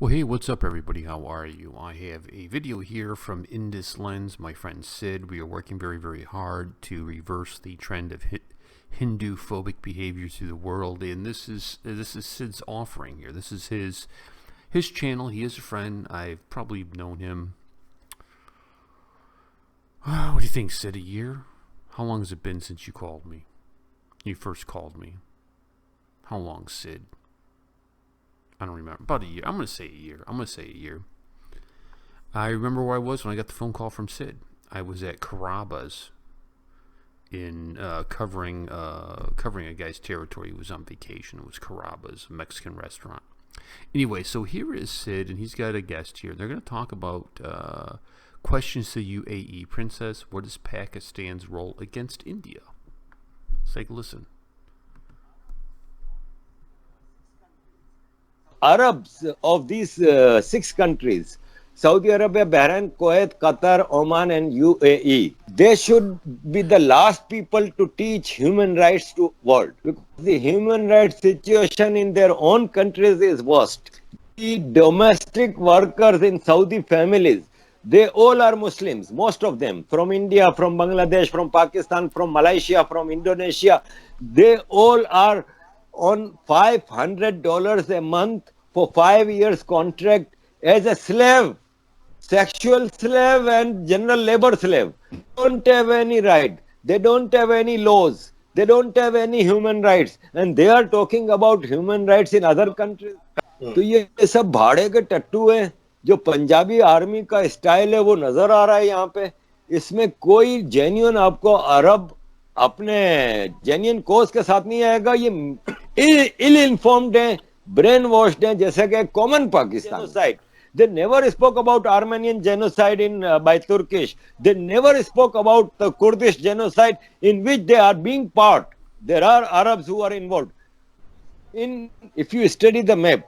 Well, hey, what's up, everybody? How are you? I have a video here from Indus Lens, my friend Sid. We are working very, very hard to reverse the trend of Hindu-phobic behavior through the world, and this is Sid's offering here. This is his channel. He is a friend. I've probably known him. What do you think, Sid? A year? How long has it been since you called me? You first called me. How long, Sid? I don't remember. About a year. I'm going to say a year. I remember where I was when I got the phone call from Sid. I was at Carrabba's in covering a guy's territory. He was on vacation. It was Carrabba's, a Mexican restaurant. Anyway, so here is Sid, and he's got a guest here. They're going to talk about questions to UAE. Princess, what is Pakistan's role against India? Let's take a listen. Arabs of these 6 countries, Saudi Arabia, Bahrain, Kuwait, Qatar, Oman and UAE, they should be the last people to teach human rights to world, because the human rights situation in their own countries is worst. The domestic workers in Saudi families, they all are Muslims, most of them, from India, from Bangladesh, from Pakistan, from Malaysia, from Indonesia. They all are on $500 a month for 5 years contract as a slave, sexual slave and general labor slave. They don't have any right. They don't have any laws. They don't have any human rights. And they are talking about human rights in other countries. तो ये सब भाड़े के टट्टू हैं. जो Punjabi army का style है वो नजर आ रहा है यहाँ पे. इसमें कोई जेन्युइन आपको अरब अपने जेन्युइन कोर्स के साथ नहीं आएगा. ये इल इन्फॉर्म्ड हैं, ब्रेन वॉश्ड हैं, जैसे कि common Pakistan side. They never spoke about Armenian genocide by Turkish. They never spoke about the Kurdish genocide in which they are being part. There are Arabs who are involved. If you study the map,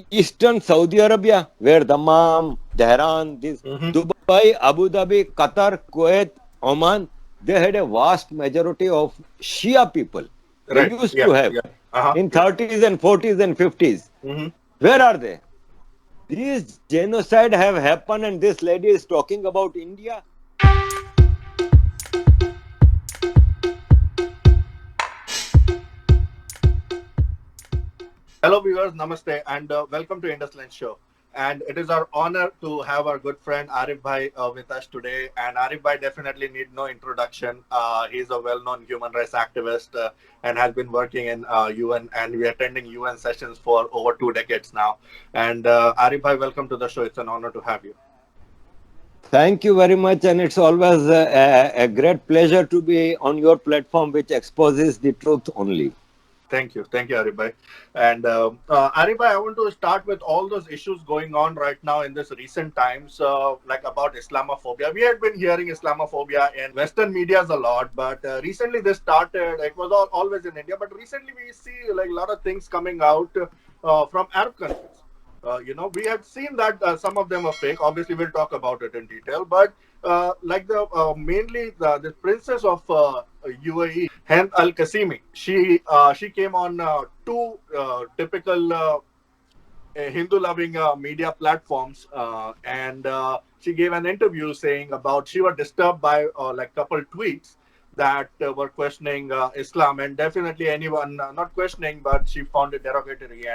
Eastern Saudi Arabia, where Dammam, Tehran, Dubai, Abu Dhabi, Qatar, Kuwait, Oman, they had a vast majority of Shia people. They used to have in 30s and 40s and 50s. Where are they? These genocide have happened, and this lady is talking about India. Hello viewers, namaste and welcome to Indus Lens Show. And it is our honor to have our good friend Arif Bhai with us today. And Arif Bhai definitely need no introduction. He's a well-known human rights activist and has been working in UN, and we are attending UN sessions for over 2 decades now. And Arif Bhai, welcome to the show. It's an honor to have you. Thank you very much, and it's always a great pleasure to be on your platform, which exposes the truth only. Thank you, Arif Bhai. And Arif Bhai, I want to start with all those issues going on right now in this recent times, like about Islamophobia. We had been hearing Islamophobia in Western medias a lot, but recently this started. It was always in India, but recently we see like a lot of things coming out from Arab countries. We have seen that some of them are fake. Obviously, we'll talk about it in detail, but like mainly the princess of UAE, Hind Al Qasimi, she came on 2 typical Hindu-loving media platforms, and she gave an interview saying about she was disturbed by like couple tweets that were questioning Islam, and definitely anyone not questioning, but she found it derogatory,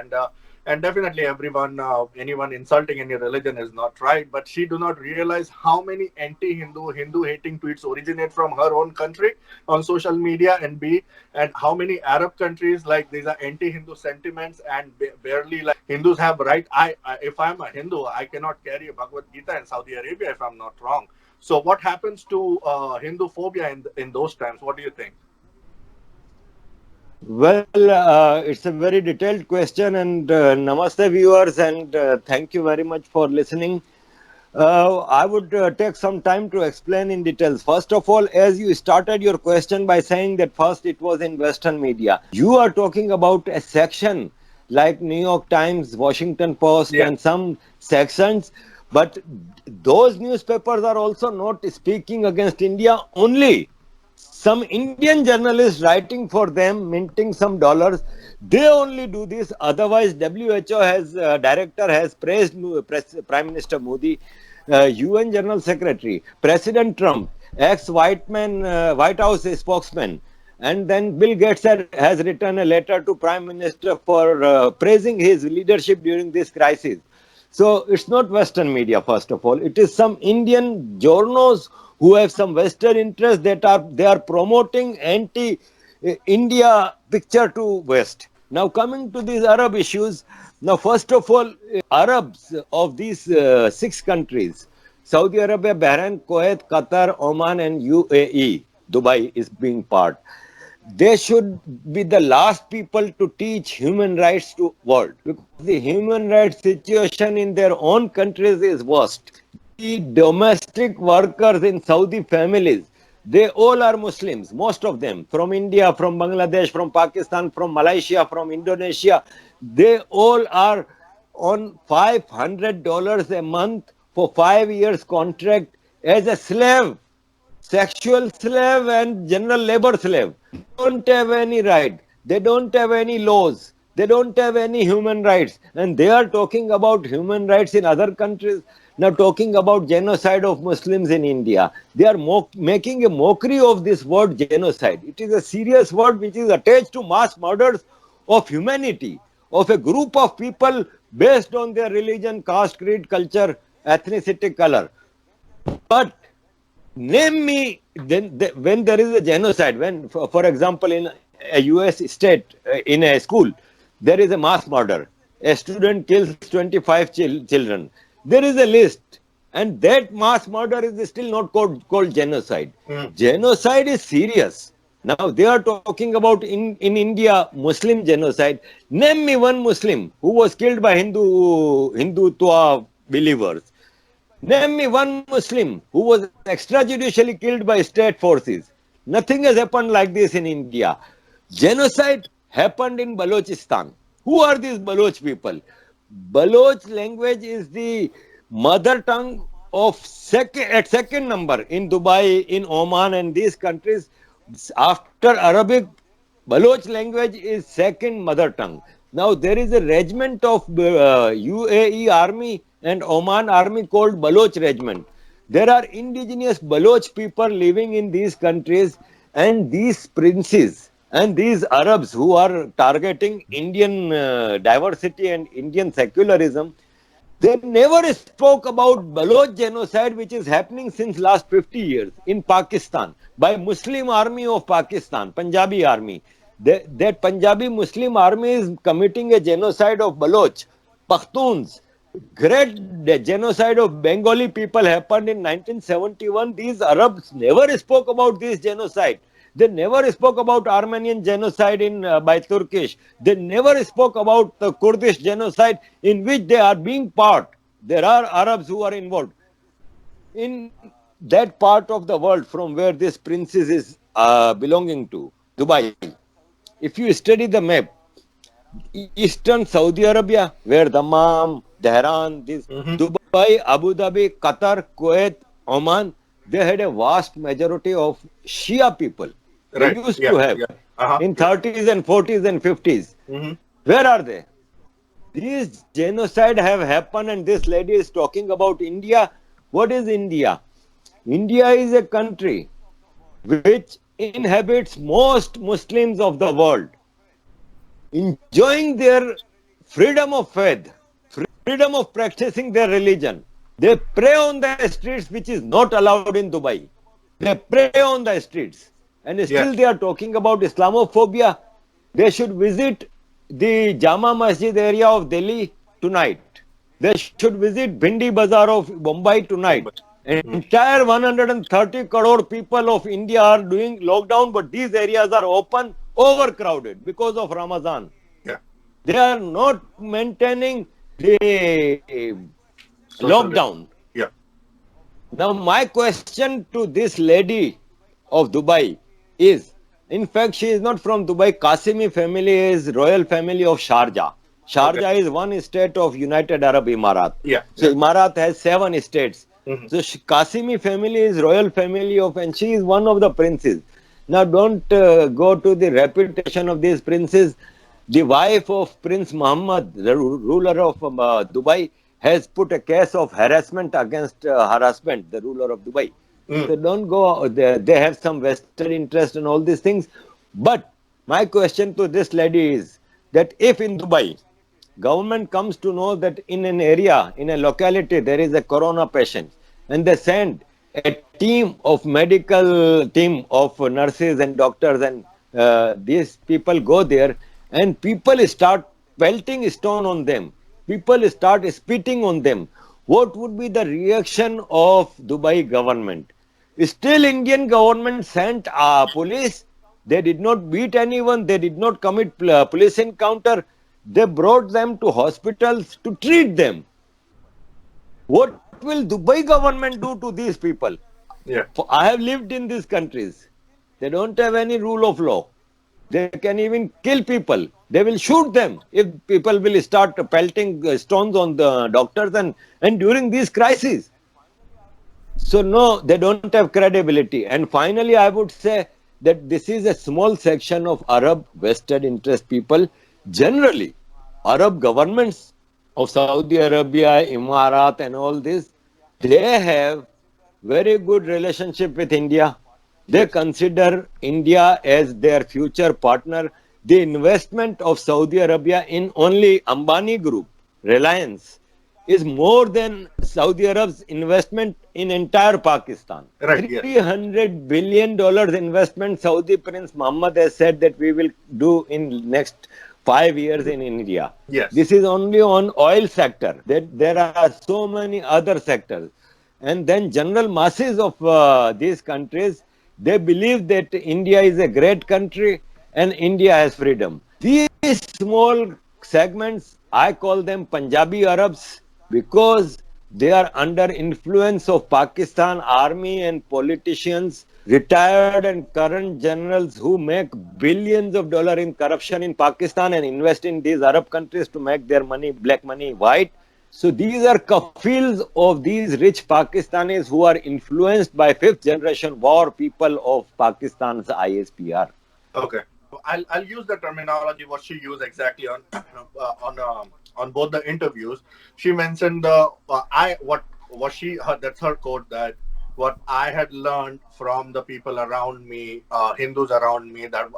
and definitely anyone insulting any religion is not right. But she do not realize how many anti-Hindu, Hindu-hating tweets originate from her own country on social media, and how many Arab countries, like these are anti-Hindu sentiments, and barely like Hindus have right. If I'm a Hindu, I cannot carry a Bhagavad Gita in Saudi Arabia if I'm not wrong. So what happens to Hindu phobia in those times? What do you think? Well, it's a very detailed question, and namaste viewers, and thank you very much for listening. I would take some time to explain in details. First of all, as you started your question by saying that first it was in Western media, you are talking about a section like New York Times, Washington Post, and some sections, but those newspapers are also not speaking against India only. some Indian journalists writing for them, minting some dollars. They only do this. Otherwise, WHO has director has praised Prime Minister Modi, UN General Secretary, President Trump, White House spokesman, and then Bill Gates has written a letter to Prime Minister for praising his leadership during this crisis. So it's not Western media, first of all. It is some Indian journos who have some Western interests that they are promoting anti-India picture to West. Now coming to these Arab issues. Now first of all, Arabs of these 6 countries, Saudi Arabia, Bahrain, Kuwait, Qatar, Oman and UAE, Dubai is being part. They should be the last people to teach human rights to world, because the human rights situation in their own countries is worst. The domestic workers in Saudi families, they all are Muslims, most of them, from India, from Bangladesh, from Pakistan, from Malaysia, from Indonesia. They all are on $500 a month for 5 years contract as a slave, sexual slave and general labor slave. They don't have any right. They don't have any laws. They don't have any human rights. And they are talking about human rights in other countries. Now talking about genocide of Muslims in India. They are making a mockery of this word genocide. It is a serious word which is attached to mass murders of humanity, of a group of people based on their religion, caste, creed, culture, ethnicity, color. But name me when there is a genocide, when, for example, in a US state, in a school, there is a mass murder. A student kills 25 children. There is a list, and that mass murder is still not called genocide. Genocide is serious. Now they are talking about in India Muslim genocide. Name me one Muslim who was killed by Hindutva believers. Name me one Muslim who was extrajudicially killed by state forces. Nothing has happened like this in India. Genocide happened in Balochistan. Who are these Baloch people? Baloch language is the mother tongue of second number in Dubai, in Oman and these countries. After Arabic, Baloch language is second mother tongue. Now there is a regiment of UAE army and Oman army called Baloch regiment. There are indigenous Baloch people living in these countries, and these princes and these Arabs who are targeting Indian diversity and Indian secularism, they never spoke about Baloch genocide, which is happening since last 50 years in Pakistan by Muslim army of Pakistan, Punjabi army. That Punjabi Muslim army is committing a genocide of Baloch, Pakhtuns. Great genocide of Bengali people happened in 1971. These Arabs never spoke about this genocide. They never spoke about Armenian genocide by Turkish. They never spoke about the Kurdish genocide in which they are being part. There are Arabs who are involved. In that part of the world from where this princess is belonging to, Dubai, if you study the map, Eastern Saudi Arabia, where Dammam, Tehran, Dubai, Abu Dhabi, Qatar, Kuwait, Oman, they had a vast majority of Shia people. They used to have in 30s and 40s and 50s. Where are they? These genocide have happened, and this lady is talking about India. What is India? India is a country which inhabits most Muslims of the world, enjoying their freedom of faith, freedom of practicing their religion. They pray on the streets, which is not allowed in Dubai. They pray on the streets. And still they are talking about Islamophobia. They should visit the Jama Masjid area of Delhi tonight. They should visit Bhindi Bazaar of Mumbai tonight. Entire 130 crore people of India are doing lockdown, but these areas are open, overcrowded because of Ramadan. They are not maintaining the lockdown. Now my question to this lady of Dubai is, in fact, she is not from Dubai. Qasimi family is royal family of Sharjah. Sharjah is one state of United Arab Emirates. So Emirat has 7 states. So Qasimi family is royal family of, and she is one of the princes. Now, don't go to the reputation of these princes. The wife of Prince Muhammad, the ruler of Dubai, has put a case of harassment against her husband, the ruler of Dubai. Mm. So don't go. They have some vested interest and all these things. But my question to this lady is that if in Dubai government comes to know that in an area, in a locality, there is a corona patient, and they send a team of medical team of nurses and doctors, and these people go there, and people start pelting stone on them. People start spitting on them. What would be the reaction of Dubai government? Still, Indian government sent police. They did not beat anyone. They did not commit police encounter. They brought them to hospitals to treat them. What will Dubai government do to these people? Yeah. I have lived in these countries. They don't have any rule of law. They can even kill people. They will shoot them if people will start pelting stones on the doctors and during these crises. So no, they don't have credibility. And finally, I would say that this is a small section of Arab vested interest people. Generally, Arab governments of Saudi Arabia, Emirat, and all this, they have very good relationship with India. They Yes. consider India as their future partner. The investment of Saudi Arabia in only Ambani Group, Reliance, is more than Saudi Arab's investment in entire Pakistan. Right. Yes. $300 billion investment Saudi Prince Mohammed has said that we will do in next 5 years in India. Yes. This is only on oil sector. There are so many other sectors. And then general masses of these countries, they believe that India is a great country and India has freedom. These small segments, I call them Punjabi Arabs because they are under influence of Pakistan army and politicians, retired and current generals who make billions of dollars in corruption in Pakistan and invest in these Arab countries to make their money, black money, white. So these are kafils of these rich Pakistanis who are influenced by fifth generation war people of Pakistan's ISPR. Okay. I'll use the terminology what she used exactly on on both the interviews. She mentioned what she her, that's her quote, that what I had learned from the people around me, Hindus around me, that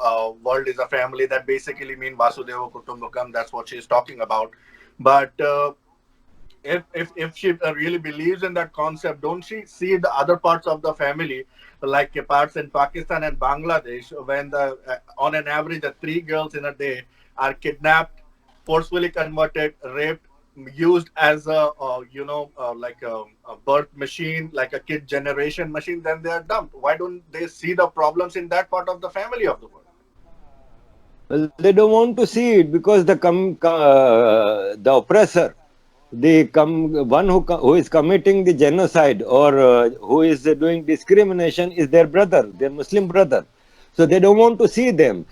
world is a family. That basically mean Vasudeva Kutumbakam. That's what she's talking about. But if she really believes in that concept, don't she see the other parts of the family, like parts in Pakistan and Bangladesh, when the on an average the 3 girls in a day are kidnapped, forcefully converted, raped, used as a like a birth machine, like a kid generation machine, then they are dumped. Why don't they see the problems in that part of the family of the world? Well, they don't want to see it because the oppressor, one who is committing the genocide or who is doing discrimination is their brother, their Muslim brother. So they don't want to see them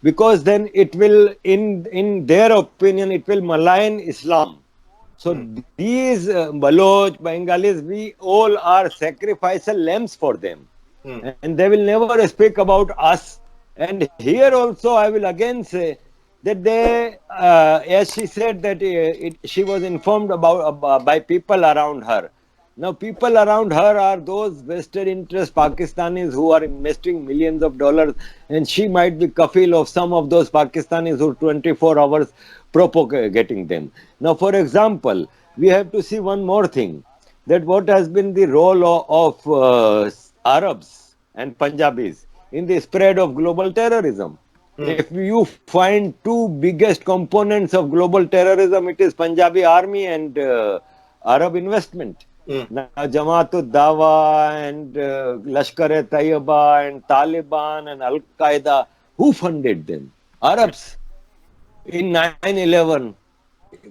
because then it will, in their opinion, it will malign Islam. So these Baloch, Bengalis, we all are sacrificial lambs for them. And they will never speak about us. And here also I will again say that they, as she said, that she was informed about by people around her. Now, people around her are those vested interest Pakistanis who are investing millions of dollars, and she might be kafil of some of those Pakistanis who 24 hours propagating them. Now, for example, we have to see one more thing, that what has been the role of Arabs and Punjabis in the spread of global terrorism. If you find two biggest components of global terrorism, it is Punjabi army and Arab investment. Now, Jamaatul Dawa and Lashkar-e-Taiba and Taliban and Al-Qaeda, who funded them? Arabs. In 9/11,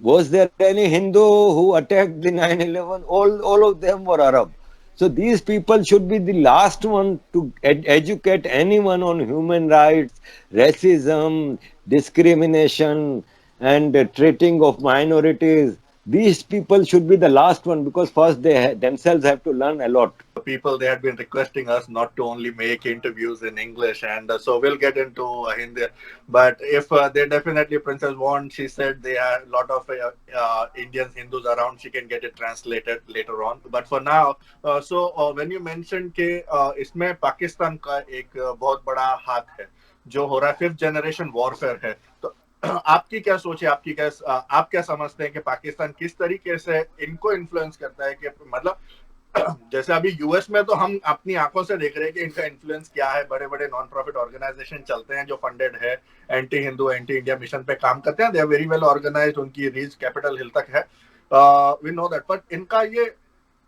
was there any Hindu who attacked the 9/11? All of them were Arab. So these people should be the last one to educate anyone on human rights, racism, discrimination, and treating of minorities. these people should be the last one, because first they themselves have to learn a lot. People, they had been requesting us not to only make interviews in English, and so we'll get into Hindi. But if they definitely, Princess want, she said they are a lot of Indians, Hindus around. She can get it translated later on. But for now, when you mentioned कि इसमें पाकिस्तान का एक बहुत बड़ा हाथ है जो हो रहा है, 5th जनरेशन वॉरफेयर है, तो आपकी क्या सोच है, आप क्या समझते हैं कि पाकिस्तान किस तरीके से इनको इन्फ्लुएंस करता है? कि मतलब जैसे अभी यूएस में तो हम अपनी आंखों से देख रहे हैं कि इनका इन्फ्लुएंस क्या है, बड़े बड़े नॉन प्रॉफिट ऑर्गेनाइजेशन चलते हैं जो फंडेड है, anti Hindu anti India mission पे काम करते हैं, they are very well organised, उनकी रीच कैपिटल हिल तक है, वी नो दैट। बट इनका ये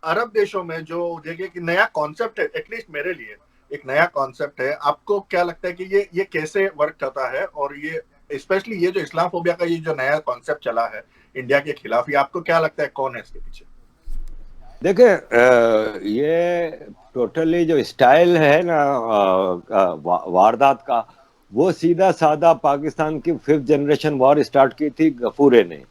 अरब देशों में जो देखिए कि नया कॉन्सेप्ट है, एटलीस्ट मेरे लिए एक नया कॉन्सेप्ट है, आपको क्या लगता है कि ये कैसे वर्क करता है? और ये स्पेशली ये जो इस्लामोफोबिया का ये जो नया कॉन्सेप्ट चला है इंडिया के खिलाफ, ये आपको क्या लगता है कौन है इसके पीछे? देखिए, ये टोटली जो स्टाइल है ना वारदात का, वो सीधा साधा पाकिस्तान की 5th जनरेशन वॉर स्टार्ट की थी गफूरे ने,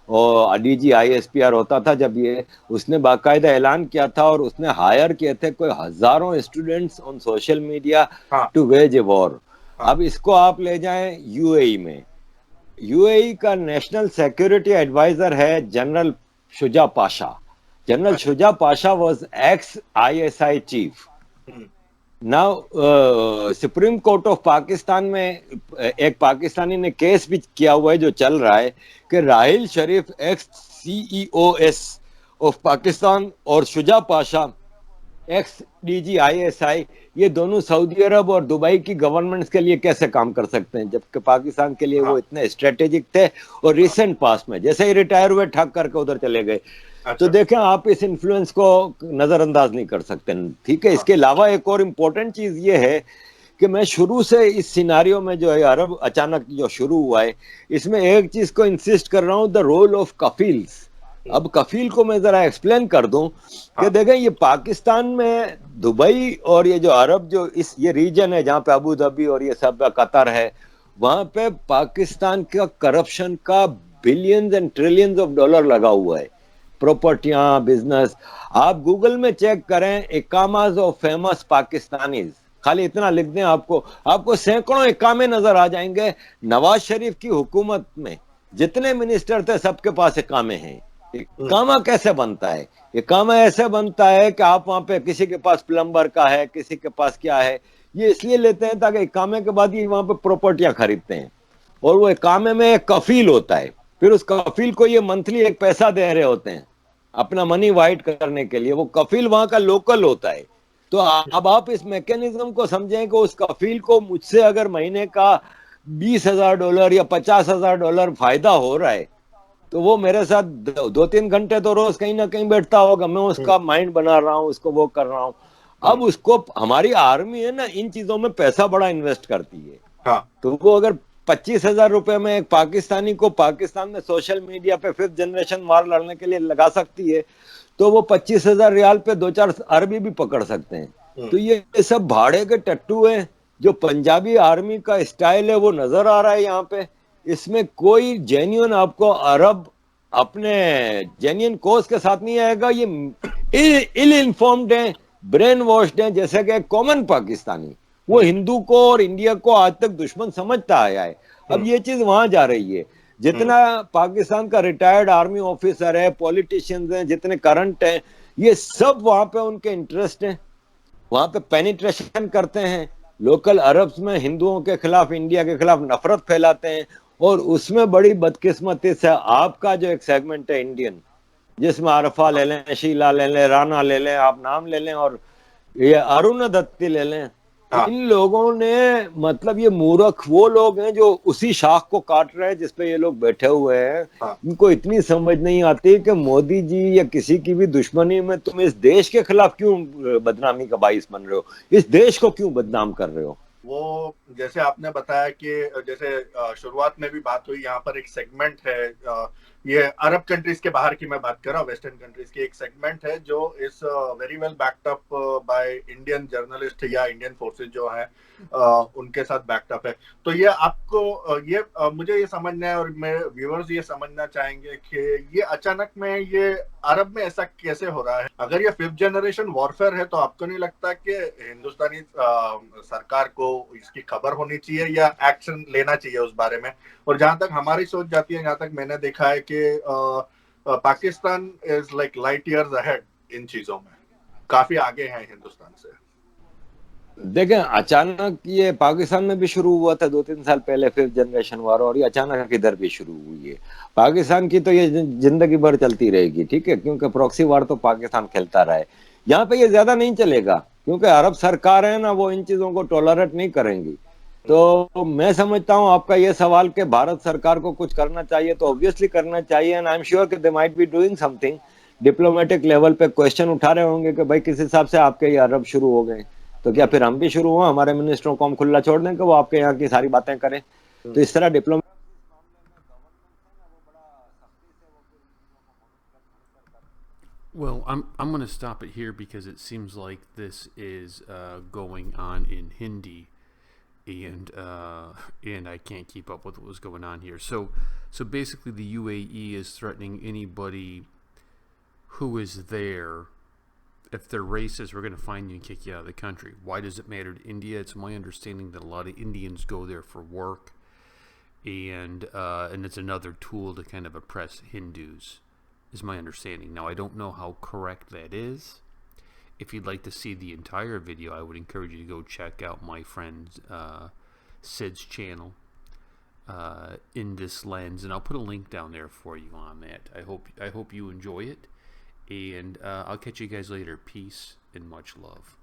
और डीजी ISPR होता था जब ये, उसने बाकायदा ऐलान किया था और उसने हायर किए थे कोई हजारों students on social media to wage a war. अब इसको आप ले जाएं UAE में, UAE का नेशनल सिक्योरिटी एडवाइजर है general Shuja Pasha. General Shuja Pasha was ex-ISI chief. Now, supreme court of Pakistan में एक पाकिस्तानी ने केस भी किया हुआ है जो चल रहा है कि राहिल शरीफ ex-CEOS ऑफ पाकिस्तान और शुजा पाशा ex-DG ISI, ये दोनों सऊदी अरब और दुबई की गवर्नमेंट्स के लिए कैसे काम कर सकते हैं, जबकि पाकिस्तान के लिए वो इतने स्ट्रेटेजिक थे और रिसेंट पास्ट में जैसे ही रिटायर हुए ठग करके उधर चले गए। तो देखें, आप इस इन्फ्लुएंस को नजरअंदाज नहीं कर सकते। ठीक है, इसके अलावा एक और इम्पोर्टेंट चीज ये है कि मैं शुरू से इस सिनारियो में जो है अरब अचानक जो शुरू हुआ है, इसमें एक चीज को इंसिस्ट कर रहा हूं, द रोल ऑफ कफील्स। अब कफील को मैं जरा एक्सप्लेन कर दूं कि देखें, ये पाकिस्तान में दुबई और ये जो अरब जो ये रीजन है जहां पे अबू धाबी और ये सब कतर है, वहां पे पाकिस्तान का करप्शन का billions and trillions of dollar लगा हुआ है, प्रॉपर्टियां, बिजनेस। आप गूगल में चेक करें इकामास ऑफ फेमस पाकिस्तानीज, खाली इतना लिख दें, आपको सैकड़ों इकामे नजर आ जाएंगे। नवाज शरीफ की हुकूमत में जितने मिनिस्टर थे सबके पास इकामे हैं। इकामा कैसे बनता है? इकामा ऐसे बनता है कि आप वहां पे किसी के पास प्लम्बर का है, किसी के पास क्या है, ये इसलिए लेते हैं ताकि इकामे के बाद ये वहां पे प्रॉपर्टियां खरीदते हैं, और वो इकामे में एक कफील होता है, फिर उस कफील को ये मंथली एक पैसा दे रहे होते हैं अपना मनी वाइट करने के लिए। वो कफील वहां का लोकल होता है। तो अब आप इस मैकेनिज्म को समझें कि उस कफील को मुझसे अगर महीने का $20,000 या $50,000 फायदा हो रहा है, तो वो मेरे साथ 2-3 घंटे तो रोज कहीं ना कहीं बैठता होगा, मैं उसका माइंड बना रहा हूँ, उसको वो कर रहा हूँ। अब उसको, हमारी आर्मी है ना, इन चीजों में पैसा बड़ा इन्वेस्ट करती है। तो वो अगर 25,000 रुपए में एक पाकिस्तानी को पाकिस्तान में सोशल मीडिया पे 5th जनरेशन वार लड़ने के लिए लगा सकती है, तो वो 25,000 रियाल पे 2-4 अरबी भी पकड़ सकते हैं। तो ये सब भाड़े के टट्टू हैं। जो पंजाबी आर्मी का स्टाइल है वो नजर आ रहा है यहाँ पे। इसमें कोई जेन्युइन आपको अरब अपने जेन्युइन कोर्स के साथ नहीं आएगा। ये इल इन्फॉर्म्ड है, ब्रेन वॉश्ड है, जैसे कि कॉमन पाकिस्तानी वो हिंदू को और इंडिया को आज तक दुश्मन समझता आया है। अब ये चीज वहां जा रही है। जितना पाकिस्तान का रिटायर्ड आर्मी ऑफिसर है, पॉलिटिशियंस हैं, जितने करंट हैं, ये सब वहां पे उनके इंटरेस्ट हैं, वहां पे पेनिट्रेशन करते हैं। लोकल अरब्स में हिंदुओं के खिलाफ, इंडिया के खिलाफ नफरत फैलाते हैं। और उसमें बड़ी बदकिस्मती से आपका जो एक सेगमेंट है इंडियन, जिसमें आरफा ले लें, शीला ले लें, राना ले लें, आप नाम ले लें, और ये अरुणदत्ती ले लें, इन लोगों ने, मतलब ये मूर्ख वो लोग हैं जो उसी शाख को काट रहे हैं जिसपे ये लोग बैठे हुए हैं। इनको इतनी समझ नहीं आती कि मोदी जी या किसी की भी दुश्मनी में तुम इस देश के खिलाफ क्यों बदनामी का बाइस बन रहे हो, इस देश को क्यों बदनाम कर रहे हो। वो जैसे आपने बताया कि जैसे शुरुआत में भी बात हुई, यहाँ पर एक सेगमेंट है, ये अरब कंट्रीज के बाहर की मैं बात कर रहा हूँ, वेस्टर्न कंट्रीज की एक सेगमेंट है जो इस very well backed up by Indian journalist या इंडियन फोर्सेज जो है उनके साथ बैक्ड अप है। तो ये आपको मुझे ये समझना है और मेरे व्यूअर्स ये समझना चाहेंगे कि ये अचानक में ये अरब में ऐसा कैसे हो रहा है? अगर ये 5th जनरेशन वॉरफेयर है तो आपको नहीं लगता कि हिंदुस्तानी सरकार को इसकी खबर होनी चाहिए या एक्शन लेना चाहिए उस बारे में? और जहां तक हमारी सोच जाती है, जहां तक मैंने देखा है कि Pakistan is like light years ahead in चीजों में, काफी आगे हैं हिंदुस्तान से। देखें, अचानक ये पाकिस्तान में भी शुरू हुआ था 2-3 साल पहले 5th जनरेशन वार, और ये अचानक इधर भी शुरू हुई है। पाकिस्तान की तो ये जिंदगी भर चलती रहेगी, ठीक है, क्योंकि प्रॉक्सी वार तो पाकिस्तान खेलता रहा है। यहाँ पे ये ज्यादा नहीं चलेगा, क्योंकि अरब सरकार है ना, वो इन चीजों को टॉलरेट नहीं करेंगी। तो मैं समझता हूँ आपका ये सवाल कि भारत सरकार को कुछ करना चाहिए, तो ऑब्वियसली करना चाहिए, एंड आई एम श्योर कि they might be doing something. Diplomatic level पे क्वेश्चन उठा रहे होंगे कि भाई किस हिसाब से आपके ये अरब शुरू हो गए, तो क्या फिर हम भी शुरू हुआ, हमारे मिनिस्टरों को हम खुला छोड़ दें कि वो आपके यहाँ की सारी बातें करें? तो इस तरह diplomat Well, I'm going to stop it here because it seems like this is going on in Hindi, and I can't keep up with what was going on here. So basically, the UAE is threatening anybody who is there. If they're racist, we're going to find you and kick you out of the country. Why does it matter to India? It's my understanding that a lot of Indians go there for work, and it's another tool to kind of oppress Hindus, is my understanding. Now, I don't know how correct that is. If you'd like to see the entire video, I would encourage you to go check out my friend Sid's channel, In This Lens, and I'll put a link down there for you on that. I hope you enjoy it, and I'll catch you guys later. Peace and much love.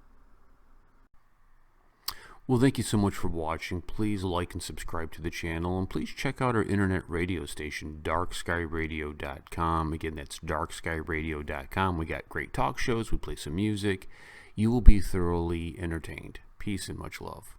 Well, thank you so much for watching. Please like and subscribe to the channel, and please check out our internet radio station, darkskyradio.com. Again, that's darkskyradio.com. We got great talk shows. We play some music. You will be thoroughly entertained. Peace and much love.